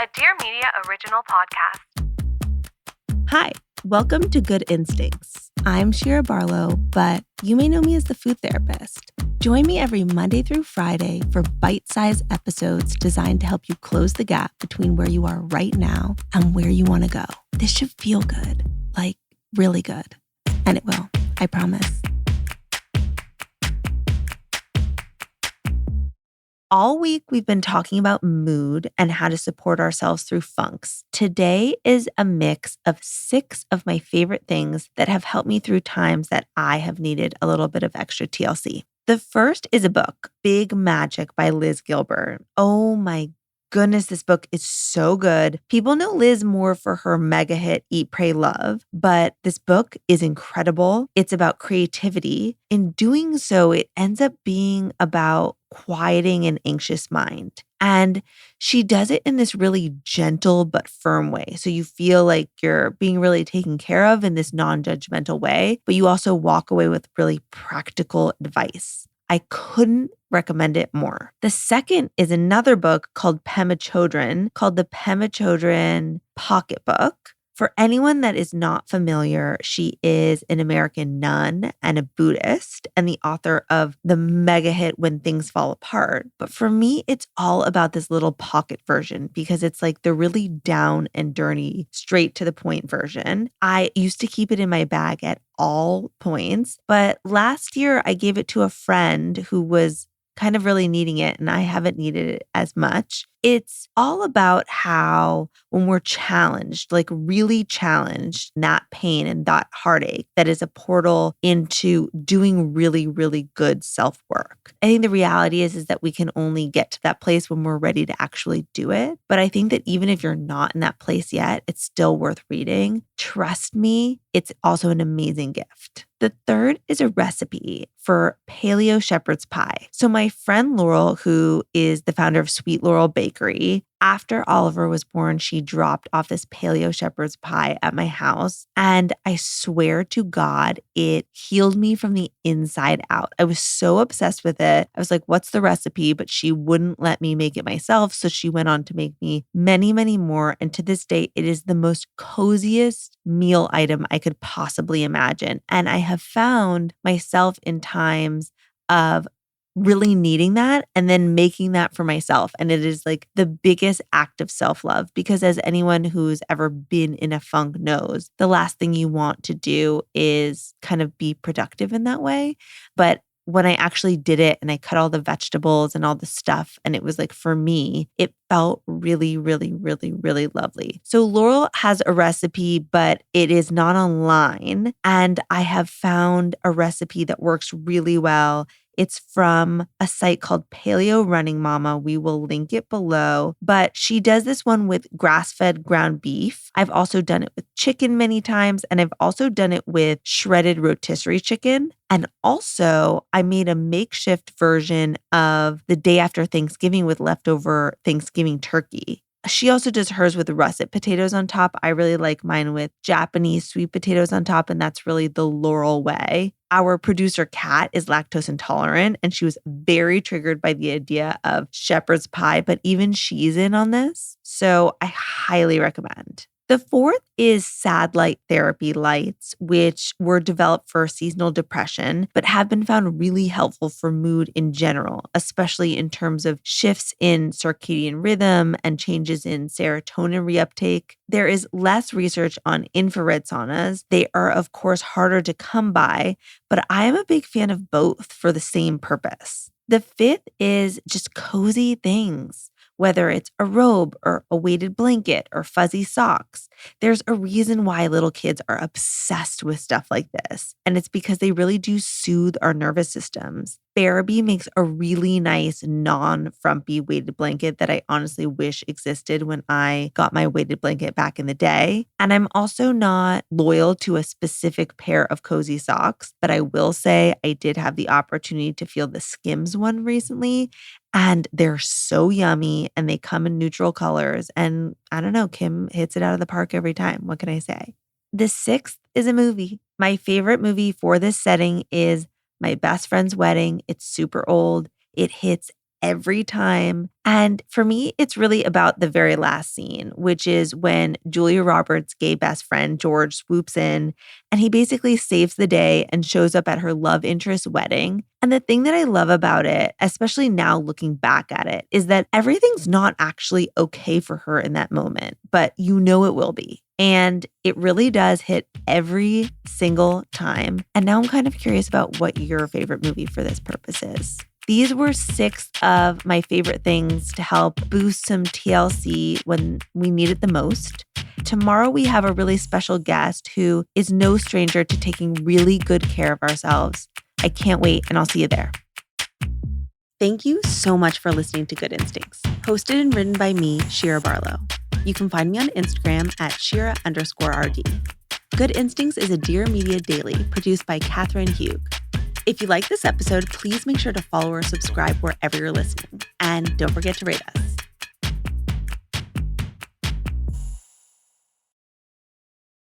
a Dear Media original podcast. Hi, welcome to Good Instincts. I'm Shira Barlow, but you may know me as the food therapist. Join me every Monday through Friday for bite-sized episodes designed to help you close the gap between where you are right now and where you want to go. This should feel good, like really good. And it will, I promise. All week, we've been talking about mood and how to support ourselves through funks. Today is a mix of 6 of my favorite things that have helped me through times that I have needed a little bit of extra TLC. The first is a book, Big Magic by Liz Gilbert. Oh my goodness, this book is so good. People know Liz more for her mega hit Eat, Pray, Love, but this book is incredible. It's about creativity. In doing so, it ends up being about quieting an anxious mind. And she does it in this really gentle but firm way. So you feel like you're being really taken care of in this non-judgmental way, but you also walk away with really practical advice. I couldn't recommend it more. The second is another book called Pema Chodron, called the Pema Chodron Pocketbook. For anyone that is not familiar, she is an American nun and a Buddhist and the author of the mega hit When Things Fall Apart. But for me, it's all about this little pocket version because it's like the really down and dirty, straight to the point version. I used to keep it in my bag at all points, but last year I gave it to a friend who was kind of really needing it, and I haven't needed it as much. It's all about how when we're challenged, like really challenged, that pain and that heartache, that is a portal into doing really, really good self-work. I think the reality is that we can only get to that place when we're ready to actually do it. But I think that even if you're not in that place yet, it's still worth reading. Trust me, it's also an amazing gift. The third is a recipe for paleo shepherd's pie. So my friend Laurel, who is the founder of Sweet Laurel Bakery, after Oliver was born, she dropped off this paleo shepherd's pie at my house. And I swear to God, it healed me from the inside out. I was so obsessed with it. I was like, what's the recipe? But she wouldn't let me make it myself. So she went on to make me many, many more. And to this day, it is the most coziest meal item I could possibly imagine. And I have found myself in times of really needing that and then making that for myself. And it is like the biggest act of self-love because as anyone who's ever been in a funk knows, the last thing you want to do is kind of be productive in that way. But when I actually did it and I cut all the vegetables and all the stuff, and it was like, for me, it felt really, really, really, really lovely. So Laurel has a recipe, but it is not online. And I have found a recipe that works really well. It's from a site called Paleo Running Mama. We will link it below. But she does this one with grass-fed ground beef. I've also done it with chicken many times, and I've also done it with shredded rotisserie chicken. And also, I made a makeshift version of the day after Thanksgiving with leftover Thanksgiving turkey. She also does hers with russet potatoes on top. I really like mine with Japanese sweet potatoes on top, and that's really the Laurel way. Our producer, Kat, is lactose intolerant, and she was very triggered by the idea of shepherd's pie, but even she's in on this. So I highly recommend. The fourth is Sad Light Therapy Lights, which were developed for seasonal depression, but have been found really helpful for mood in general, especially in terms of shifts in circadian rhythm and changes in serotonin reuptake. There is less research on infrared saunas. They are, of course, harder to come by, but I am a big fan of both for the same purpose. The fifth is just cozy things. Whether it's a robe or a weighted blanket or fuzzy socks, there's a reason why little kids are obsessed with stuff like this. And it's because they really do soothe our nervous systems. Bearby makes a really nice non-frumpy weighted blanket that I honestly wish existed when I got my weighted blanket back in the day. And I'm also not loyal to a specific pair of cozy socks, but I will say I did have the opportunity to feel the Skims one recently. And they're so yummy and they come in neutral colors. And I don't know, Kim hits it out of the park every time. What can I say? The sixth is a movie. My favorite movie for this setting is My Best Friend's Wedding. It's super old. It hits every time. And for me, it's really about the very last scene, which is when Julia Roberts' gay best friend, George, swoops in and he basically saves the day and shows up at her love interest's wedding. And the thing that I love about it, especially now looking back at it, is that everything's not actually okay for her in that moment, but you know it will be. And it really does hit every single time. And now I'm kind of curious about what your favorite movie for this purpose is. These were 6 of my favorite things to help boost some TLC when we need it the most. Tomorrow we have a really special guest who is no stranger to taking really good care of ourselves. I can't wait, and I'll see you there. Thank you so much for listening to Good Instincts, hosted and written by me, Shira Barlow. You can find me on Instagram at Shira_RD. Good Instincts is a Dear Media daily produced by Katherine Hugh. If you like this episode, please make sure to follow or subscribe wherever you're listening. And don't forget to rate us.